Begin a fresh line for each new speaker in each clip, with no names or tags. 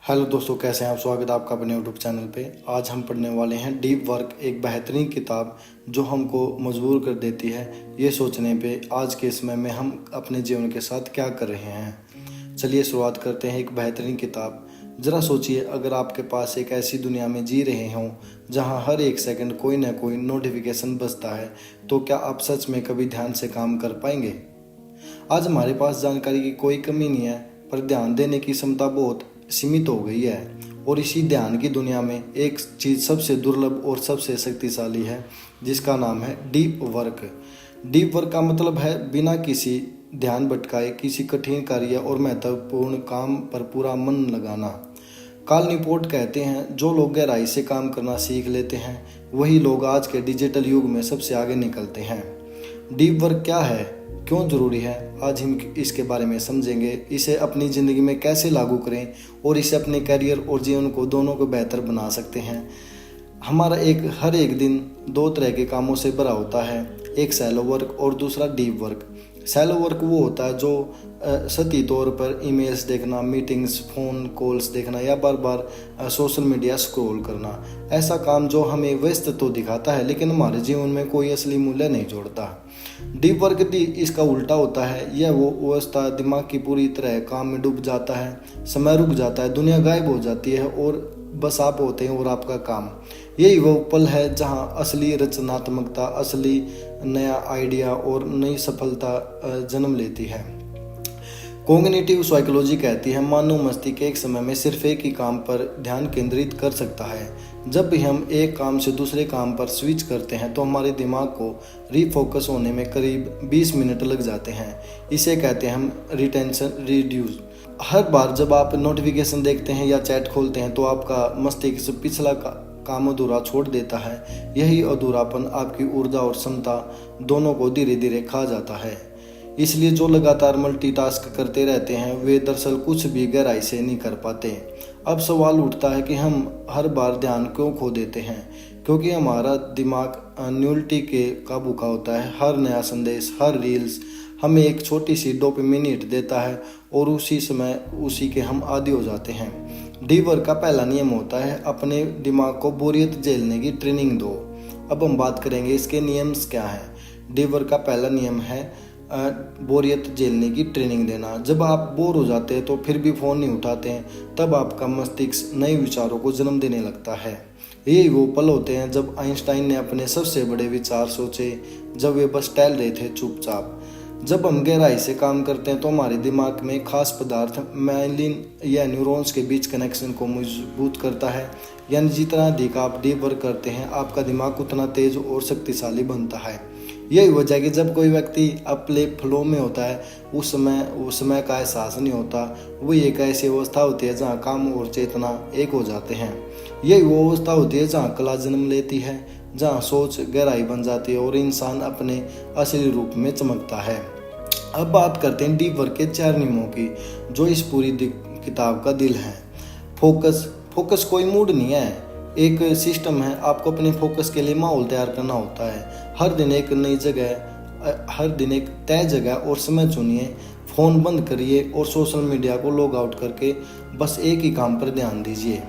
Hello दोस्तों, कैसे हैं आप। स्वागत है आपका अपने यूट्यूब चैनल पे। आज हम पढ़ने वाले हैं डीप वर्क, एक बेहतरीन किताब जो हमको मजबूर कर देती है ये सोचने पे आज के समय में हम अपने जीवन के साथ क्या कर रहे हैं। चलिए शुरुआत करते हैं। एक बेहतरीन किताब। ज़रा सोचिए, अगर आपके पास एक ऐसी दुनिया में जी रहे हों जहां हर एक सेकंड कोई ना कोई नोटिफिकेशन बजता है, तो क्या आप सच में कभी ध्यान से काम कर पाएंगे। आज हमारे पास जानकारी की कोई कमी नहीं है, पर ध्यान देने की क्षमता बहुत सीमित हो गई है। और इसी ध्यान की दुनिया में एक चीज़ सबसे दुर्लभ और सबसे शक्तिशाली है, जिसका नाम है डीप वर्क। डीप वर्क का मतलब है बिना किसी ध्यान भटकाए किसी कठिन कार्य और महत्वपूर्ण काम पर पूरा मन लगाना। कार्ल न्यूपोर्ट कहते हैं, जो लोग गहराई से काम करना सीख लेते हैं वही लोग आज के डिजिटल युग में सबसे आगे निकलते हैं। डीप वर्क क्या है, क्यों ज़रूरी है, आज हम इसके बारे में समझेंगे। इसे अपनी ज़िंदगी में कैसे लागू करें और इसे अपने करियर और जीवन को दोनों को बेहतर बना सकते हैं। हमारा हर एक दिन दो तरह के कामों से भरा होता है, एक शैलो वर्क और दूसरा डीप वर्क। शैलो वर्क वो होता है जो सतही तौर पर ईमेल्स देखना, मीटिंग्स, फ़ोन कॉल्स देखना या बार बार सोशल मीडिया स्क्रॉल करना। ऐसा काम जो हमें व्यस्त तो दिखाता है लेकिन हमारे जीवन में कोई असली मूल्य नहीं जोड़ता। डीप वर्क इसका उल्टा होता है। यह वो अवस्था दिमाग की पूरी तरह काम में डूब जाता है, समय रुक जाता है, दुनिया गायब हो जाती है और बस आप होते हैं और आपका काम। यही वो पल है जहां असली रचनात्मकता, असली नया आइडिया और नई सफलता जन्म लेती है। कॉग्निटिव साइकोलॉजी कहती है, मानव मस्तिष्क एक समय में सिर्फ एक ही काम पर ध्यान केंद्रित कर सकता है। जब भी हम एक काम से दूसरे काम पर स्विच करते हैं तो हमारे दिमाग को रीफोकस होने में करीब 20 मिनट लग जाते हैं। इसे कहते हैं हम रिटेंशन रिड्यूस। हर बार जब आप नोटिफिकेशन देखते हैं या चैट खोलते हैं तो आपका मस्तिष्क पिछला काम अधूरा छोड़ देता है। यही अधूरापन आपकी ऊर्जा और क्षमता दोनों को धीरे धीरे खा जाता है। इसलिए जो लगातार मल्टीटास्क करते रहते हैं वे दरअसल कुछ भी गहराई से नहीं कर पाते। अब सवाल उठता है कि हम हर बार ध्यान क्यों खो देते हैं। क्योंकि हमारा दिमाग न्यूलिटी के काबू का होता है। हर नया संदेश, हर रील्स हमें एक छोटी सी डोपामिन हिट देता है और उसी समय उसी के हम आदी हो जाते हैं। डीप वर्क का पहला नियम होता है, अपने दिमाग को बोरियत झेलने की ट्रेनिंग दो। अब हम बात करेंगे इसके नियम्स क्या हैं। डीप वर्क का पहला नियम है बोरियत झेलने की ट्रेनिंग देना। जब आप बोर हो जाते हैं तो फिर भी फ़ोन नहीं उठाते हैं, तब आपका मस्तिष्क नए विचारों को जन्म देने लगता है। यही वो पल होते हैं जब आइंस्टाइन ने अपने सबसे बड़े विचार सोचे, जब वे बस टहल रहे थे चुपचाप। जब हम गहराई से काम करते हैं तो हमारे दिमाग में खास पदार्थ माइलिन या न्यूरॉन्स के बीच कनेक्शन को मजबूत करता है। यानी जितना अधिक आप डीप वर्क करते हैं आपका दिमाग उतना तेज और शक्तिशाली बनता है। यही वजह है कि जब कोई व्यक्ति अपने फ्लो में होता है उस समय का एहसास नहीं होता। वो एक ऐसी अवस्था होती है जहाँ काम और चेतना एक हो जाते हैं। यही वो अवस्था होती है जहाँ कला जन्म लेती है, जहाँ सोच गहराई बन जाती है और इंसान अपने असली रूप में चमकता है। अब बात करते हैं डीप वर्क के 4 नियमों की, जो इस पूरी किताब का दिल है। फोकस कोई मूड नहीं है, एक सिस्टम है। आपको अपने फोकस के लिए माहौल तैयार करना होता है। हर दिन एक तय जगह और समय चुनिए। फ़ोन बंद करिए और सोशल मीडिया को लॉग आउट करके बस एक ही काम पर ध्यान दीजिए।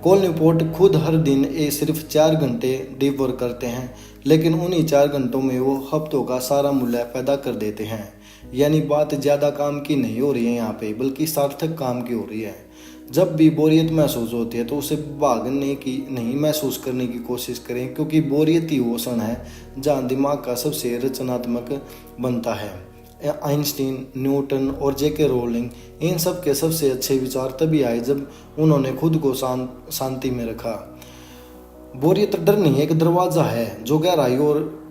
कार्ल न्यूपोर्ट खुद हर दिन सिर्फ 4 घंटे डीप वर्क करते हैं, लेकिन उन्हीं 4 घंटों में वो हफ्तों का सारा मूल्य पैदा कर देते हैं। यानी बात ज़्यादा काम की नहीं हो रही है यहाँ पे, बल्कि सार्थक काम की हो रही है। जब भी बोरियत महसूस होती है तो उसे भागने की नहीं, महसूस करने की कोशिश करें, क्योंकि बोरियत ही वो क्षण है जहाँ दिमाग का सबसे रचनात्मक बनता है। आइंस्टीन, न्यूटन और जेके रोलिंग, इन सब के सबसे अच्छे विचार तभी आए जब उन्होंने खुद को शांति में रखा। बोरियत डर नहीं, एक दरवाज़ा है जो गहराई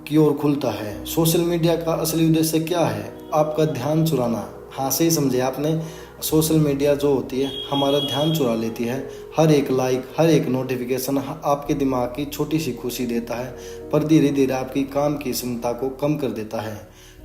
की ओर खुलता है। सोशल मीडिया का असली उद्देश्य क्या है? आपका ध्यान चुराना। हाँ, सही समझे आपने। सोशल मीडिया जो होती है हमारा ध्यान चुरा लेती है। हर एक लाइक, हर एक नोटिफिकेशन आपके दिमाग की छोटी सी खुशी देता है, पर धीरे धीरे आपकी काम की क्षमता को कम कर देता है।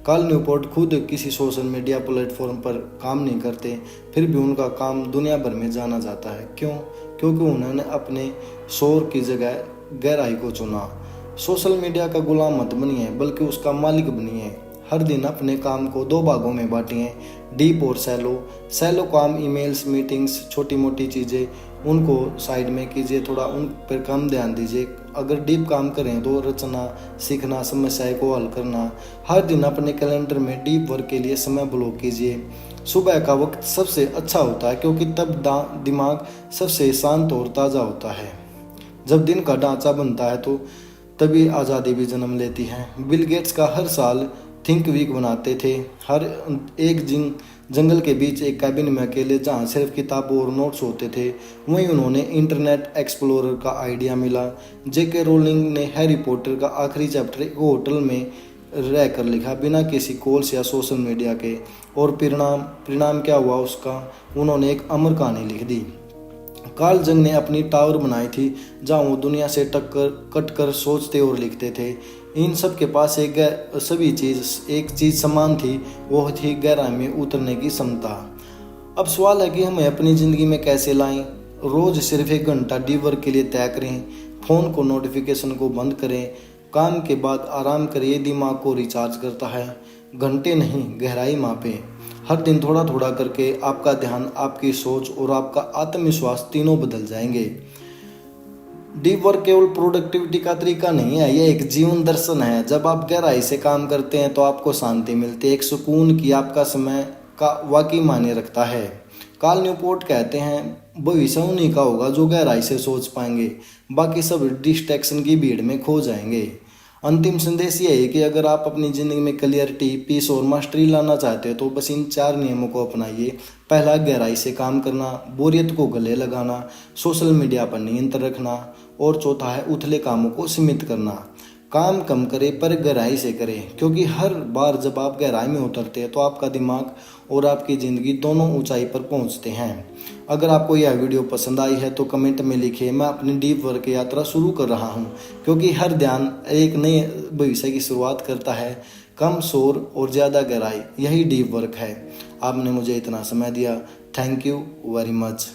कार्ल न्यूपोर्ट खुद किसी सोशल मीडिया प्लेटफॉर्म पर काम नहीं करते, फिर भी उनका काम दुनिया भर में जाना जाता है। क्यों? क्योंकि उन्होंने अपने शोर की जगह गहराई को चुना। सोशल मीडिया का गुलाम मत बनिए, बल्कि उसका मालिक बनिए। हर दिन अपने काम को 2 भागों में बांटिए, डीप और सैलो। सैलो काम, ईमेल्स, मीटिंग्स, छोटी मोटी चीज़ें, उनको साइड में कीजिए, थोड़ा उन पर कम ध्यान दीजिए। अगर डीप काम करें तो रचना, सीखना, समस्याएं को हल करना। हर दिन अपने कैलेंडर में डीप वर्क के लिए समय ब्लॉक कीजिए। सुबह का वक्त सबसे अच्छा होता है क्योंकि तब दिमाग सबसे शांत और ताज़ा होता है। जब दिन का ढांचा बनता है तो तभी आज़ादी भी जन्म लेती है। बिल गेट्स का हर साल थिंक वीक बनाते थे। हर एक जंगल के बीच एक कैबिन में अकेले, जहाँ सिर्फ किताबों और नोट्स होते थे, वहीं उन्होंने इंटरनेट एक्सप्लोरर का आइडिया मिला। जेके रोलिंग ने हैरी पॉटर का आखिरी चैप्टर एक होटल में रहकर लिखा, बिना किसी कॉल्स या सोशल मीडिया के। और परिणाम क्या हुआ उसका? उन्होंने एक अमर कहानी लिख दी। कार्ल जंग ने अपनी टावर बनाई थी, जहां वो दुनिया से कट कर सोचते और लिखते थे। इन सब के पास एक चीज़ समान थी, वो थी गहराई में उतरने की क्षमता। अब सवाल है कि हमें अपनी ज़िंदगी में कैसे लाएं। रोज़ सिर्फ 1 घंटा डीप वर्क के लिए तय करें। फ़ोन को, नोटिफिकेशन को बंद करें। काम के बाद आराम करिए, दिमाग को रिचार्ज करता है। घंटे नहीं, गहराई मापें। हर दिन थोड़ा थोड़ा करके आपका ध्यान, आपकी सोच और आपका आत्मविश्वास तीनों बदल जाएंगे। डीप वर्क केवल प्रोडक्टिविटी का तरीका नहीं है, यह एक जीवन दर्शन है। जब आप गहराई से काम करते हैं तो आपको शांति मिलती है, एक सुकून की आपका समय का वाकई मायने रखता है। कार्ल न्यूपोर्ट कहते हैं, भविष्य उन्हीं का होगा जो गहराई से सोच पाएंगे, बाकी सब डिस्ट्रैक्शन की भीड़ में खो जाएंगे। अंतिम संदेश ये है कि अगर आप अपनी ज़िंदगी में क्लियरिटी, पीस और मास्टरी लाना चाहते हैं तो बस इन 4 नियमों को अपनाइए। पहला, गहराई से काम करना। बोरियत को गले लगाना। सोशल मीडिया पर नियंत्रण रखना। और चौथा है, उथले कामों को सीमित करना। काम कम करें पर गहराई से करें, क्योंकि हर बार जब आप गहराई में उतरते हैं तो आपका दिमाग और आपकी ज़िंदगी दोनों ऊंचाई पर पहुंचते हैं। अगर आपको यह वीडियो पसंद आई है तो कमेंट में लिखिए, मैं अपनी डीप वर्क यात्रा शुरू कर रहा हूं, क्योंकि हर ध्यान एक नए भविष्य की शुरुआत करता है। कम शोर और ज़्यादा गहराई, यही डीप वर्क है। आपने मुझे इतना समय दिया, थैंक यू वेरी मच।